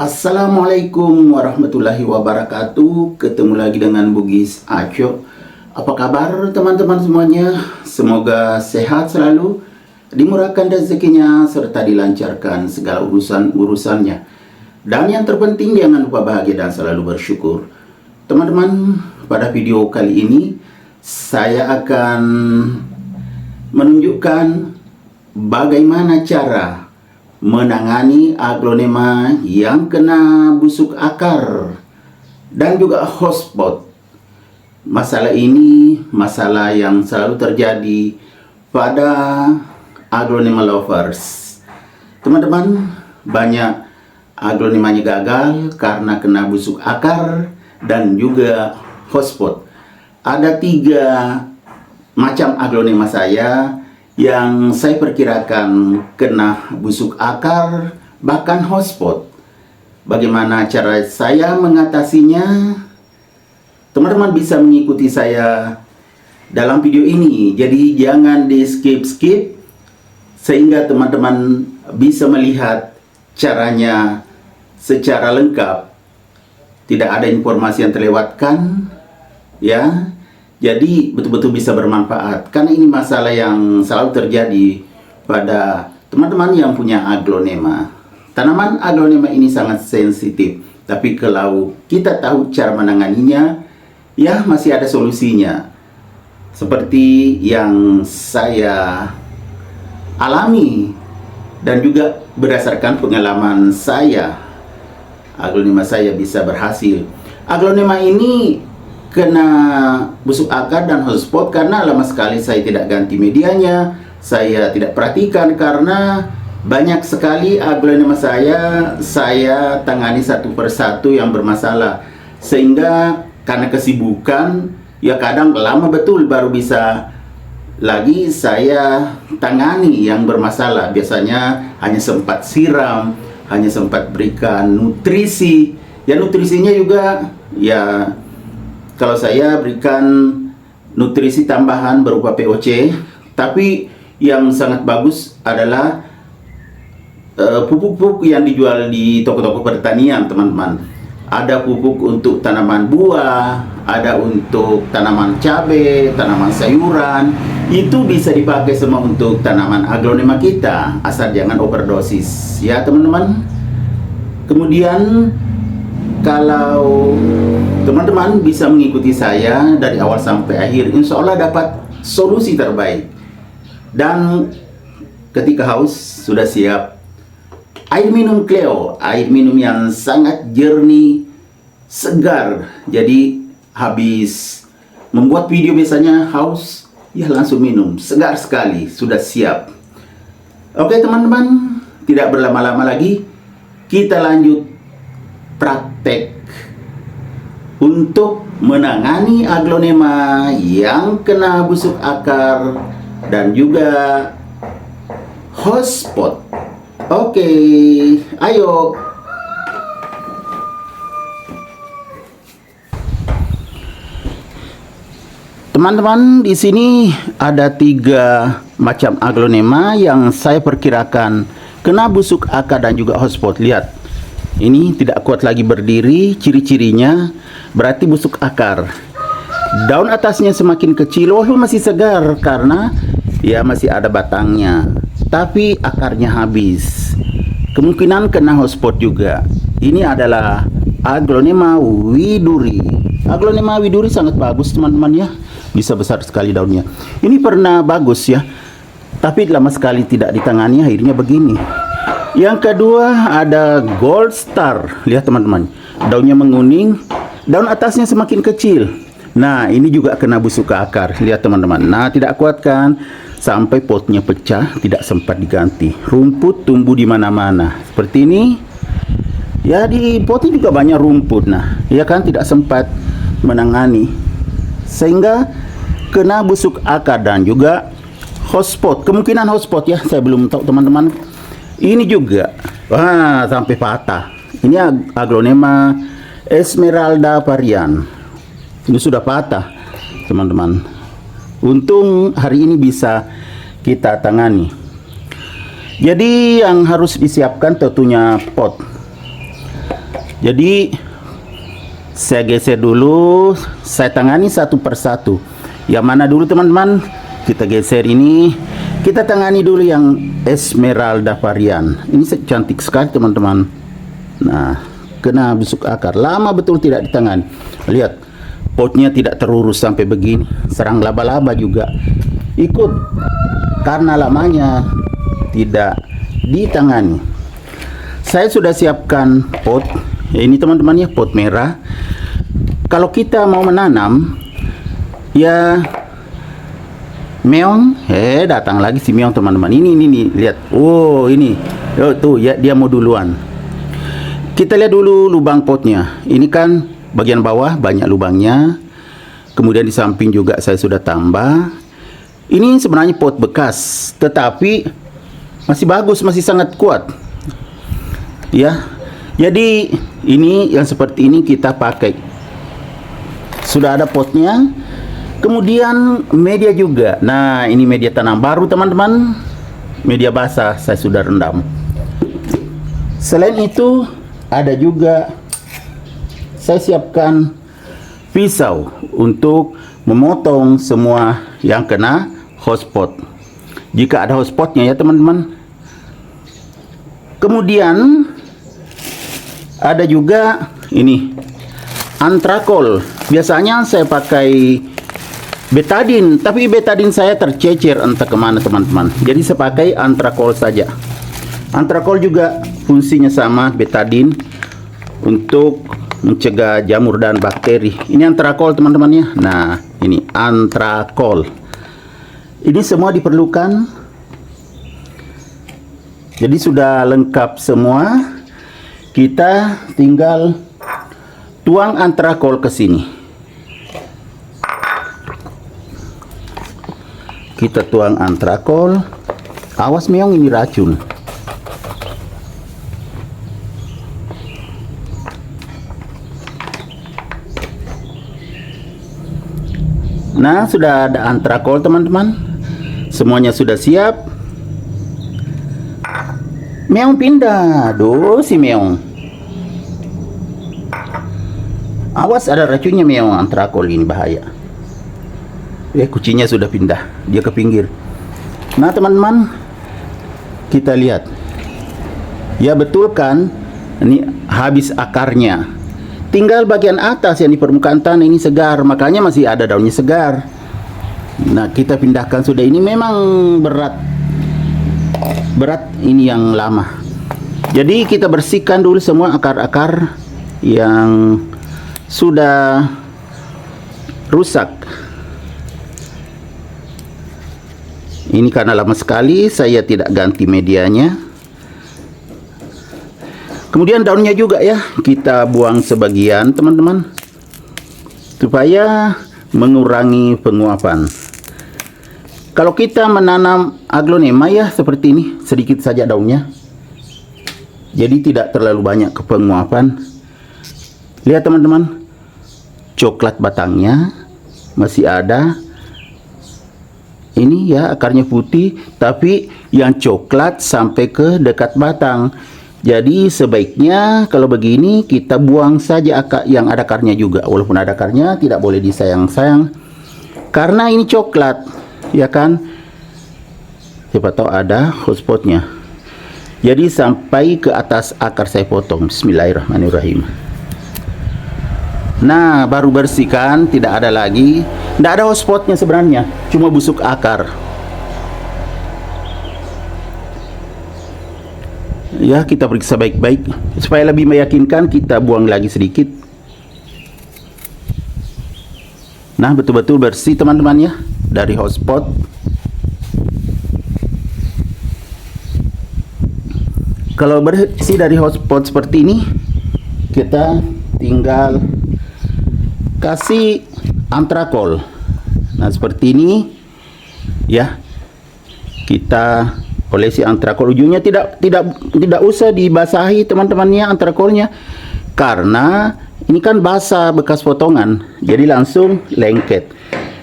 Assalamualaikum warahmatullahi wabarakatuh. Ketemu lagi dengan Bugis Aco. Apa kabar teman-teman semuanya? Semoga sehat selalu, dimurahkan rezekinya, serta dilancarkan segala urusan-urusannya. Dan yang terpenting, jangan lupa bahagia dan selalu bersyukur. Teman-teman, pada video kali ini saya akan menunjukkan bagaimana cara menangani aglonema yang kena busuk akar dan juga hotspot. Masalah ini masalah yang selalu terjadi pada aglonema lovers. Teman-teman, banyak aglonemanya gagal karena kena busuk akar dan juga hotspot. Ada 3 macam aglonema saya yang saya perkirakan kena busuk akar, bahkan hotspot. Bagaimana cara saya mengatasinya? Teman-teman bisa mengikuti saya dalam video ini, jadi jangan di skip-skip, sehingga teman-teman bisa melihat caranya secara lengkap. Tidak ada informasi yang terlewatkan, ya. Jadi betul-betul bisa bermanfaat, karena ini masalah yang selalu terjadi pada teman-teman yang punya aglonema. Tanaman aglonema ini sangat sensitif, tapi kalau kita tahu cara menanganinya, ya masih ada solusinya. Seperti yang saya alami dan juga berdasarkan pengalaman saya, aglonema saya bisa berhasil. Aglonema ini kena busuk akar dan hotspot karena lama sekali saya tidak ganti medianya, saya tidak perhatikan, karena banyak sekali aglonema saya tangani satu persatu yang bermasalah, sehingga karena kesibukan ya kadang lama betul baru bisa lagi saya tangani yang bermasalah. Biasanya hanya sempat siram, hanya sempat berikan nutrisi, ya nutrisinya juga ya kalau saya berikan nutrisi tambahan berupa POC, tapi yang sangat bagus adalah pupuk-pupuk yang dijual di toko-toko pertanian, teman-teman. Ada pupuk untuk tanaman buah, ada untuk tanaman cabai, tanaman sayuran. Itu bisa dipakai semua untuk tanaman aglonema kita, asal jangan overdosis, ya teman-teman. Kemudian kalau teman-teman bisa mengikuti saya dari awal sampai akhir, insya Allah dapat solusi terbaik. Dan ketika haus, sudah siap air minum Cleo, air minum yang sangat jernih, segar. Jadi habis membuat video biasanya haus, ya langsung minum, segar sekali, sudah siap. Oke teman-teman, tidak berlama-lama lagi, kita lanjut praktek untuk menangani aglonema yang kena busuk akar dan juga hotspot. Oke, ayo. Teman-teman, di sini ada 3 macam aglonema yang saya perkirakan kena busuk akar dan juga hotspot. Lihat. Ini tidak kuat lagi berdiri, ciri-cirinya berarti busuk akar. Daun atasnya semakin kecil, walaupun masih segar karena ya masih ada batangnya, tapi akarnya habis. Kemungkinan kena hotspot juga. Ini adalah aglonema widuri. Aglonema widuri sangat bagus teman-teman ya, bisa besar sekali daunnya. Ini pernah bagus ya, tapi lama sekali tidak ditangani, akhirnya begini. Yang kedua ada Gold Star. Lihat teman-teman, daunnya menguning, daun atasnya semakin kecil. Nah ini juga kena busuk akar. Lihat teman-teman, nah tidak kuat kan, sampai potnya pecah, tidak sempat diganti. Rumput tumbuh di mana-mana seperti ini. Ya di potnya juga banyak rumput. Nah ya kan, tidak sempat menangani, sehingga kena busuk akar dan juga hotspot. Kemungkinan hotspot ya, saya belum tahu teman-teman. Ini juga, wah sampai patah. Ini aglonema Esmeralda varian. Ini sudah patah, teman-teman. Untung hari ini bisa kita tangani. Jadi yang harus disiapkan tentunya pot. Jadi saya geser dulu, saya tangani satu persatu. Yang mana dulu teman-teman? Kita geser ini, kita tangani dulu yang Esmeralda varian. Ini cantik sekali teman-teman. Nah, kena busuk akar, lama betul tidak ditangani. Lihat, potnya tidak terurus sampai begini. Serang laba-laba juga ikut karena lamanya tidak ditangani. Saya sudah siapkan pot. Ini teman-teman ya, pot merah. Kalau kita mau menanam, ya meong, datang lagi si meong teman-teman. Ini lihat. Oh, ini. Oh, tuh ya, dia mau duluan. Kita lihat dulu lubang potnya. Ini kan bagian bawah banyak lubangnya. Kemudian di samping juga saya sudah tambah. Ini sebenarnya pot bekas, tetapi masih bagus, masih sangat kuat. Ya. Jadi ini yang seperti ini kita pakai. Sudah ada potnya. Kemudian media juga. Nah, ini media tanam baru teman-teman. Media basah saya sudah rendam. Selain itu ada juga saya siapkan pisau untuk memotong semua yang kena hotspot. Jika ada hotspotnya ya teman-teman. Kemudian ada juga ini antrakol. Biasanya saya pakai betadin, tapi betadin saya tercecer entah kemana teman-teman. Jadi saya pakai antrakol saja. Antrakol juga fungsinya sama betadin untuk mencegah jamur dan bakteri. Ini antrakol teman-teman ya. Nah, ini antrakol. Ini semua diperlukan. Jadi sudah lengkap semua. Kita tinggal tuang antrakol ke sini. Kita tuang antrakol. Awas meong, ini racun. Nah, sudah ada antrakol teman-teman. Semuanya sudah siap. Meong pindah. Aduh, si meong. Awas, ada racunnya meong, antrakol ini bahaya. Kucingnya sudah pindah, dia ke pinggir. Nah teman-teman, kita lihat. Ya betul kan, ini habis akarnya. Tinggal bagian atas yang di permukaan tanah ini segar, makanya masih ada daunnya segar. Nah kita pindahkan sudah. Ini memang berat ini yang lama. Jadi kita bersihkan dulu semua akar-akar yang sudah rusak. Ini karena lama sekali saya tidak ganti medianya. Kemudian daunnya juga ya, kita buang sebagian teman-teman, supaya mengurangi penguapan. Kalau kita menanam aglonema ya seperti ini, sedikit saja daunnya. Jadi tidak terlalu banyak ke penguapan. Lihat teman-teman, coklat batangnya masih ada. Ini ya akarnya putih, tapi yang coklat sampai ke dekat batang. Jadi sebaiknya kalau begini kita buang saja akar yang ada akarnya juga. Walaupun ada akarnya tidak boleh disayang-sayang, karena ini coklat, ya kan? Siapa tahu ada hotspotnya. Jadi sampai ke atas akar saya potong. Bismillahirrahmanirrahim. Nah, baru bersihkan, tidak ada lagi. Tidak ada hotspotnya sebenarnya, cuma busuk akar. Ya, kita periksa baik-baik. Supaya lebih meyakinkan, kita buang lagi sedikit. Nah, betul-betul bersih teman-teman ya, dari hotspot. Kalau bersih dari hotspot seperti ini, kita tinggal kasih antrakol. Nah seperti ini ya, kita olesi antrakol. Ujungnya tidak usah dibasahi teman-temannya antrakolnya, karena ini kan basah bekas potongan, jadi langsung lengket.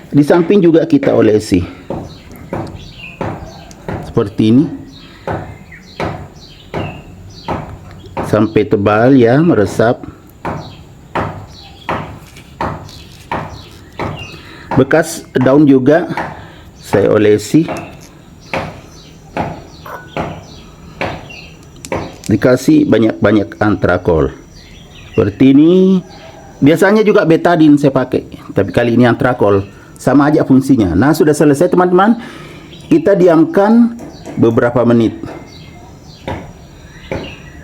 Di samping juga kita olesi seperti ini. sampai tebal ya, meresap. Bekas daun juga saya olesi, dikasih banyak-banyak antrakol seperti ini. Biasanya juga betadin saya pakai, tapi kali ini antrakol, sama aja fungsinya. Nah, sudah selesai teman-teman, kita diamkan beberapa menit.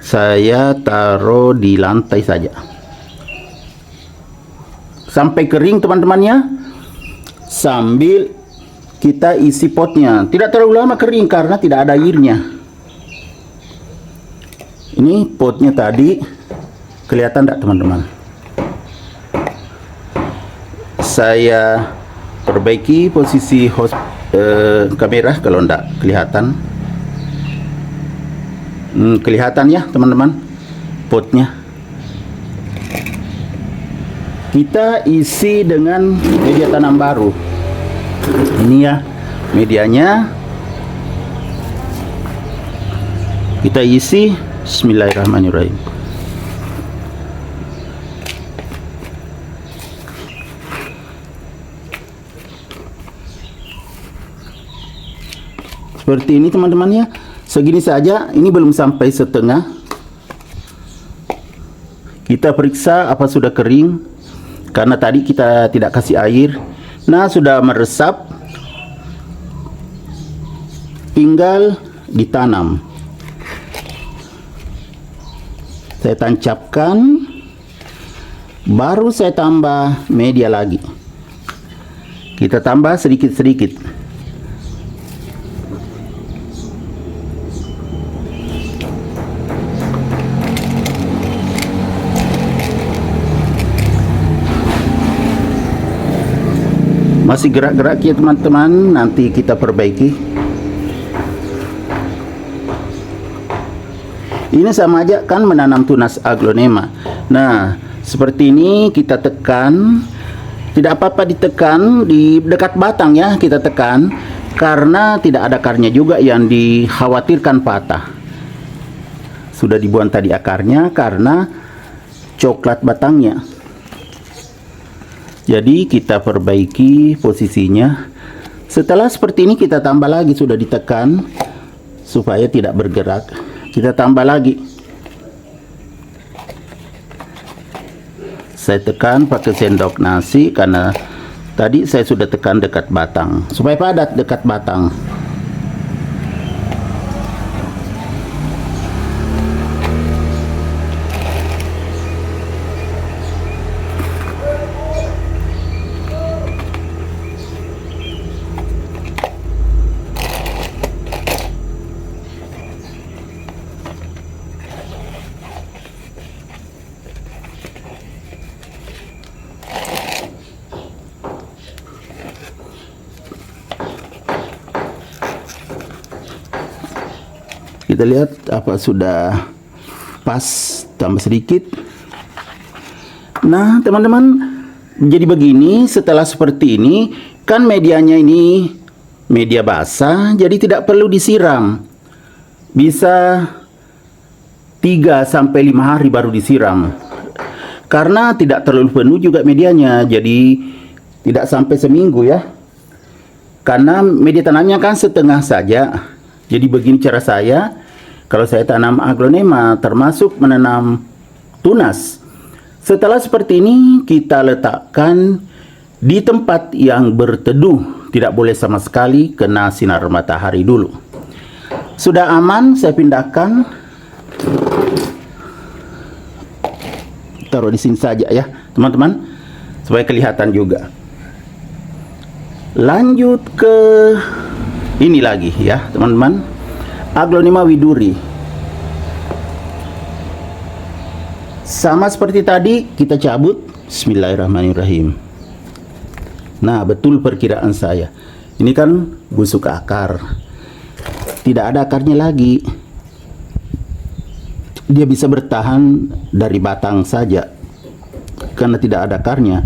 Saya taruh di lantai saja sampai kering teman-temannya, sambil kita isi potnya. Tidak terlalu lama kering karena tidak ada airnya. Ini potnya tadi, kelihatan tidak teman-teman? Saya perbaiki posisi kamera kalau tidak kelihatan. Kelihatan ya teman-teman potnya. Kita isi dengan media tanam baru. Ini ya medianya. Kita isi. Bismillahirrahmanirrahim. Seperti ini teman-teman ya. Segini saja, ini belum sampai setengah. Kita periksa apa sudah kering, karena tadi kita tidak kasih air. Nah, sudah meresap, tinggal ditanam. Saya tancapkan, baru saya tambah media lagi. Kita tambah sedikit-sedikit. Masih gerak-gerak ya teman-teman, nanti kita perbaiki. Ini sama aja kan menanam tunas aglonema. Nah, seperti ini kita tekan. Tidak apa-apa ditekan di dekat batang ya, kita tekan, karena tidak ada akarnya juga yang dikhawatirkan patah. Sudah dibuang tadi akarnya karena coklat batangnya. Jadi kita perbaiki posisinya. Setelah seperti ini kita tambah lagi, sudah ditekan supaya tidak bergerak. Kita tambah lagi. Saya tekan pakai sendok nasi karena tadi saya sudah tekan dekat batang supaya padat dekat batang. Kita lihat apa sudah pas, tambah sedikit. Nah teman-teman, jadi begini. Setelah seperti ini kan medianya ini media basah, jadi tidak perlu disiram. Bisa 3-5 hari baru disiram, karena tidak terlalu penuh juga medianya, jadi tidak sampai seminggu ya, karena media tanamnya kan setengah saja. Jadi begini cara saya kalau saya tanam aglonema, termasuk menanam tunas. Setelah seperti ini kita letakkan di tempat yang berteduh, tidak boleh sama sekali kena sinar matahari dulu. Sudah aman, saya pindahkan, taruh di sini saja ya teman-teman, supaya kelihatan juga. Lanjut ke ini lagi ya teman-teman, aglonema widuri. Sama seperti tadi, kita cabut. Bismillahirrahmanirrahim. Nah, betul perkiraan saya. Ini kan busuk akar, tidak ada akarnya lagi. Dia bisa bertahan dari batang saja karena tidak ada akarnya.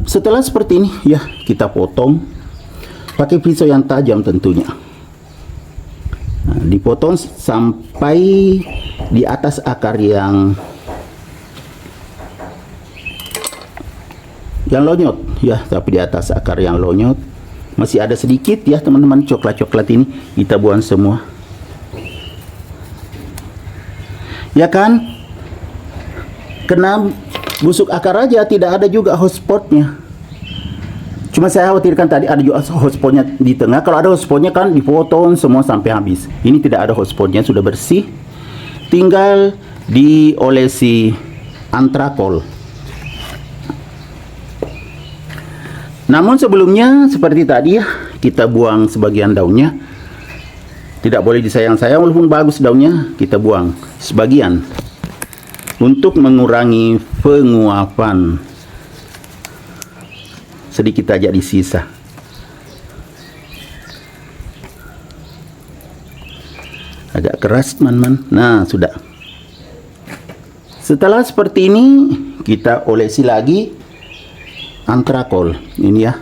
Setelah seperti ini ya, kita potong pakai pisau yang tajam tentunya. Nah, dipotong dipotong sampai di atas akar yang lonyot ya, tapi di atas akar yang lonyot masih ada sedikit ya teman-teman, coklat-coklat ini kita buang semua ya kan. Kena busuk akar aja, tidak ada juga hotspotnya. Cuma saya khawatirkan tadi ada juga hotspotnya di tengah. Kalau ada hotspotnya kan dipotong semua sampai habis. Ini tidak ada hotspotnya, sudah bersih. Tinggal diolesi antrakol. Namun sebelumnya seperti tadi ya, kita buang sebagian daunnya. Tidak boleh disayang-sayang, walaupun bagus daunnya, kita buang sebagian untuk mengurangi penguapan. Sedikit aja di sisa. Agak keras teman-teman. Nah sudah. Setelah seperti ini kita olesi lagi antrakol ini ya.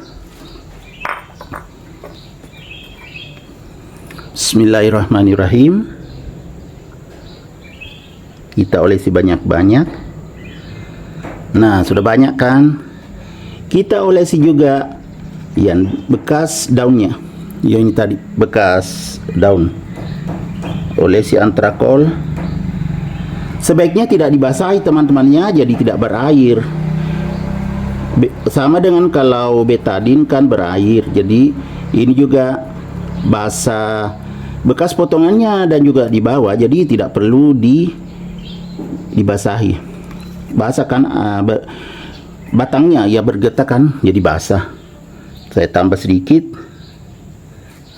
Bismillahirrahmanirrahim. Kita olesi banyak-banyak. Nah sudah banyak kan. Kita olesi juga yang bekas daunnya, yang ini tadi bekas daun. Olesi antrakol. Sebaiknya tidak dibasahi teman-temannya, jadi tidak berair. Sama dengan kalau betadin kan berair, jadi ini juga basah bekas potongannya dan juga di bawah, jadi tidak perlu dibasahi. Basah kan batangnya ya bergetar kan, jadi basah. Saya tambah sedikit.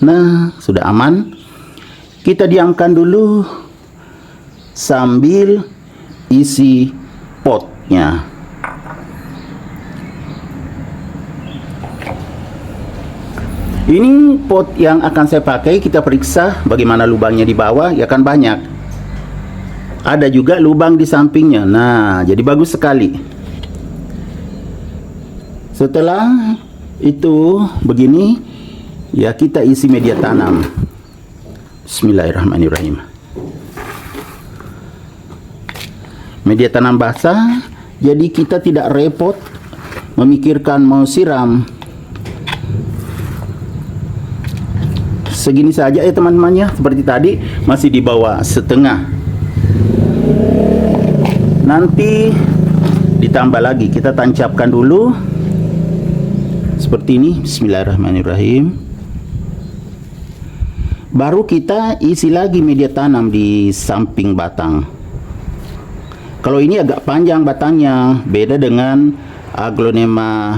Nah sudah aman. Kita diamkan dulu sambil isi potnya. Ini pot yang akan saya pakai. Kita periksa bagaimana lubangnya di bawah, ya kan banyak. Ada juga lubang di sampingnya. Nah jadi bagus sekali. Setelah itu begini ya, kita isi media tanam. Bismillahirrahmanirrahim. Media tanam basah, jadi kita tidak repot memikirkan mau siram. Segini saja ya teman-temannya, seperti tadi masih di bawah setengah. Nanti ditambah lagi, kita tancapkan dulu seperti ini. Bismillahirrahmanirrahim. Baru kita isi lagi media tanam di samping batang. Kalau ini agak panjang batangnya, beda dengan Aglonema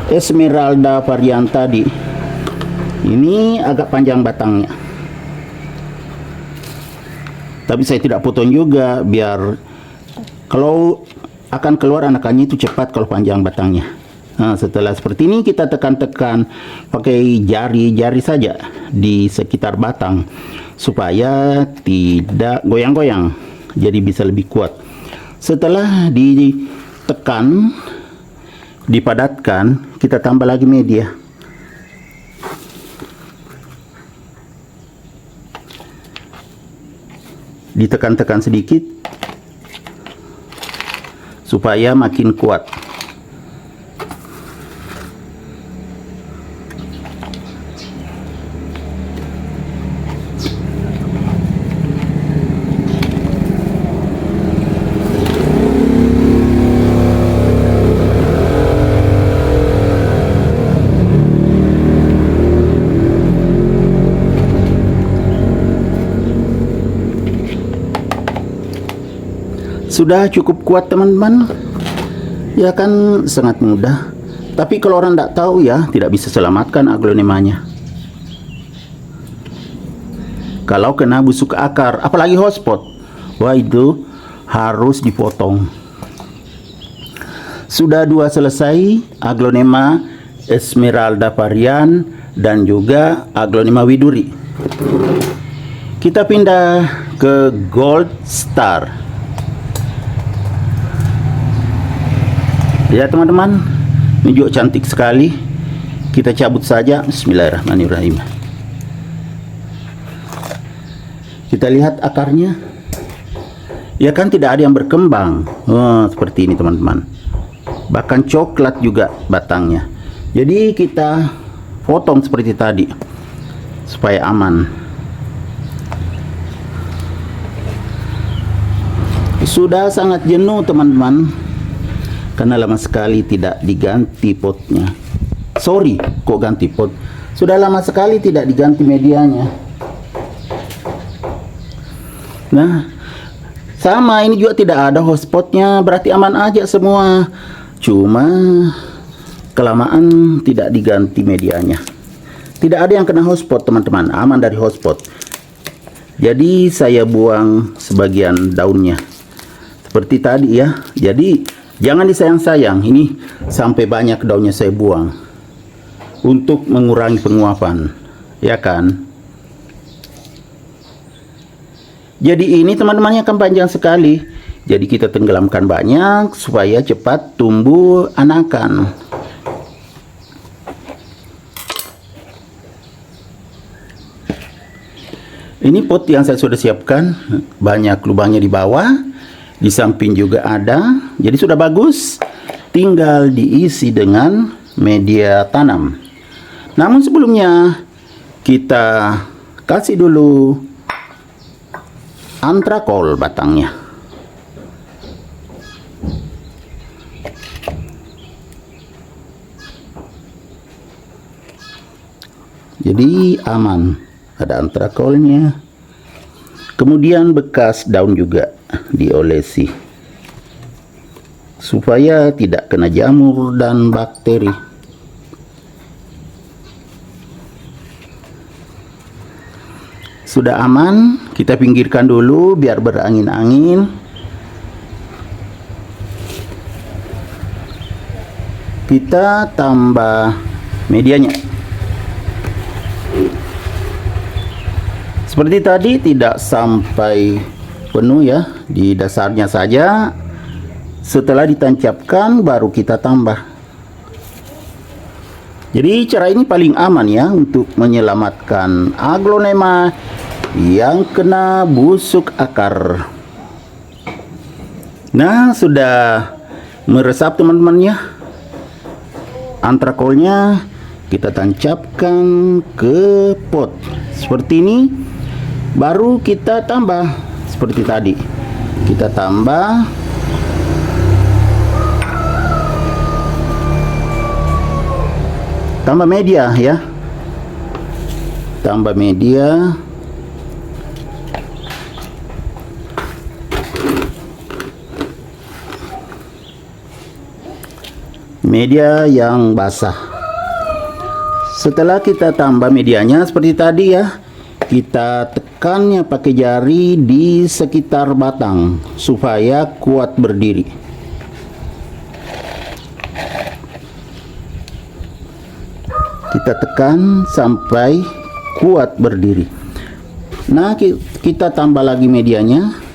Esmeralda varian tadi. Ini agak panjang batangnya. Tapi saya tidak potong juga, biar kalau akan keluar anakannya itu cepat kalau panjang batangnya. Nah, setelah seperti ini kita tekan-tekan pakai jari-jari saja di sekitar batang supaya tidak goyang-goyang, jadi bisa lebih kuat. Setelah ditekan, dipadatkan, kita tambah lagi media. Ditekan-tekan sedikit supaya makin kuat. Sudah cukup kuat teman-teman, ya kan, sangat mudah. Tapi kalau orang tidak tahu ya, tidak bisa selamatkan aglonemanya. Kalau kena busuk akar, apalagi hotspot, wah itu harus dipotong. Sudah dua selesai, Aglonema Esmeralda varian dan juga Aglonema widuri. Kita pindah ke Gold Star. Ya teman-teman, ini juga cantik sekali. Kita cabut saja. Bismillahirrahmanirrahim. Kita lihat akarnya. Ya kan tidak ada yang berkembang. Seperti ini teman-teman. Bahkan coklat juga batangnya. Jadi kita potong seperti tadi supaya aman. Sudah sangat jenuh teman-teman, karena lama sekali tidak diganti potnya. Sorry, kok ganti pot? Sudah lama sekali tidak diganti medianya. Nah, sama ini juga tidak ada hotspotnya, berarti aman aja semua. Cuma kelamaan tidak diganti medianya. Tidak ada yang kena hotspot teman-teman, aman dari hotspot. Jadi saya buang sebagian daunnya. Seperti tadi ya. Jadi jangan disayang-sayang. Ini sampai banyak daunnya saya buang untuk mengurangi penguapan, ya kan? Jadi ini teman-temannya akan panjang sekali. Jadi kita tenggelamkan banyak supaya cepat tumbuh anakan. Ini pot yang saya sudah siapkan, banyak lubangnya di bawah. Di samping juga ada, jadi sudah bagus, tinggal diisi dengan media tanam. Namun sebelumnya kita kasih dulu antrakol batangnya. Jadi aman, ada antrakolnya. Kemudian bekas daun juga diolesi supaya tidak kena jamur dan bakteri. Sudah aman, kita pinggirkan dulu biar berangin-angin. Kita tambah medianya. Seperti tadi, tidak sampai penuh ya, di dasarnya saja. Setelah ditancapkan baru kita tambah. Jadi cara ini paling aman ya untuk menyelamatkan aglonema yang kena busuk akar. Nah, sudah meresap teman-teman ya. Antrakolnya kita tancapkan ke pot seperti ini. Baru kita tambah seperti tadi. Kita tambah media ya. Tambah media. Media yang basah. Setelah kita tambah medianya seperti tadi ya, kita tekannya pakai jari di sekitar batang supaya kuat berdiri. Kita tekan sampai kuat berdiri. Nah, kita tambah lagi medianya.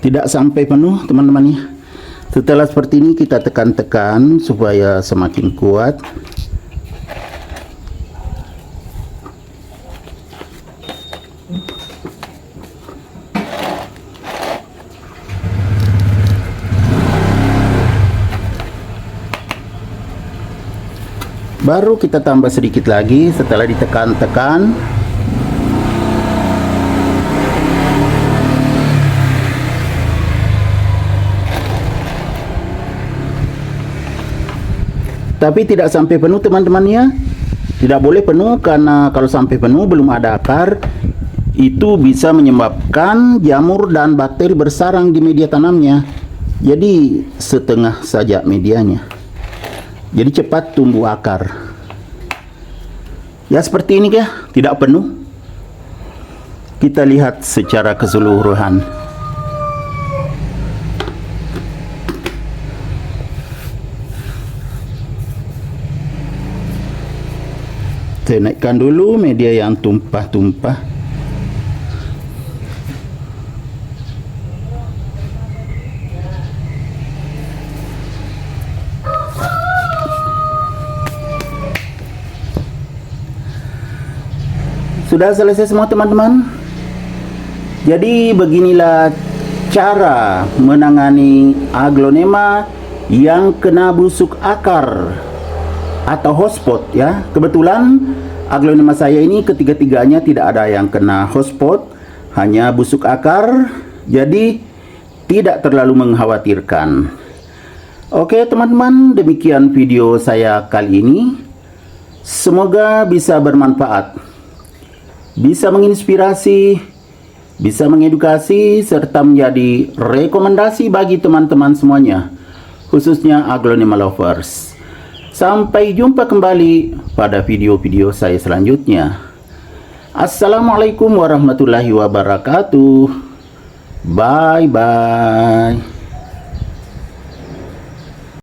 Tidak sampai penuh teman-teman ya. Setelah seperti ini kita tekan-tekan supaya semakin kuat. Baru kita tambah sedikit lagi setelah ditekan-tekan. Tapi tidak sampai penuh teman-temannya. Tidak boleh penuh, karena kalau sampai penuh belum ada akar, itu bisa menyebabkan jamur dan bakteri bersarang di media tanamnya. Jadi setengah saja medianya. Jadi cepat tumbuh akar. Ya seperti ini ya, tidak penuh. Kita lihat secara keseluruhan. Saya naikkan dulu media yang tumpah-tumpah. Sudah selesai semua teman-teman? Jadi beginilah cara menangani aglonema yang kena busuk akar atau hotspot ya. Kebetulan aglonema saya ini ketiga-tiganya tidak ada yang kena hotspot, hanya busuk akar, jadi tidak terlalu mengkhawatirkan. Oke teman-teman, demikian video saya kali ini. Semoga bisa bermanfaat, bisa menginspirasi, bisa mengedukasi, serta menjadi rekomendasi bagi teman-teman semuanya, khususnya aglonema lovers. Sampai jumpa kembali pada video-video saya selanjutnya. Assalamualaikum warahmatullahi wabarakatuh. Bye-bye.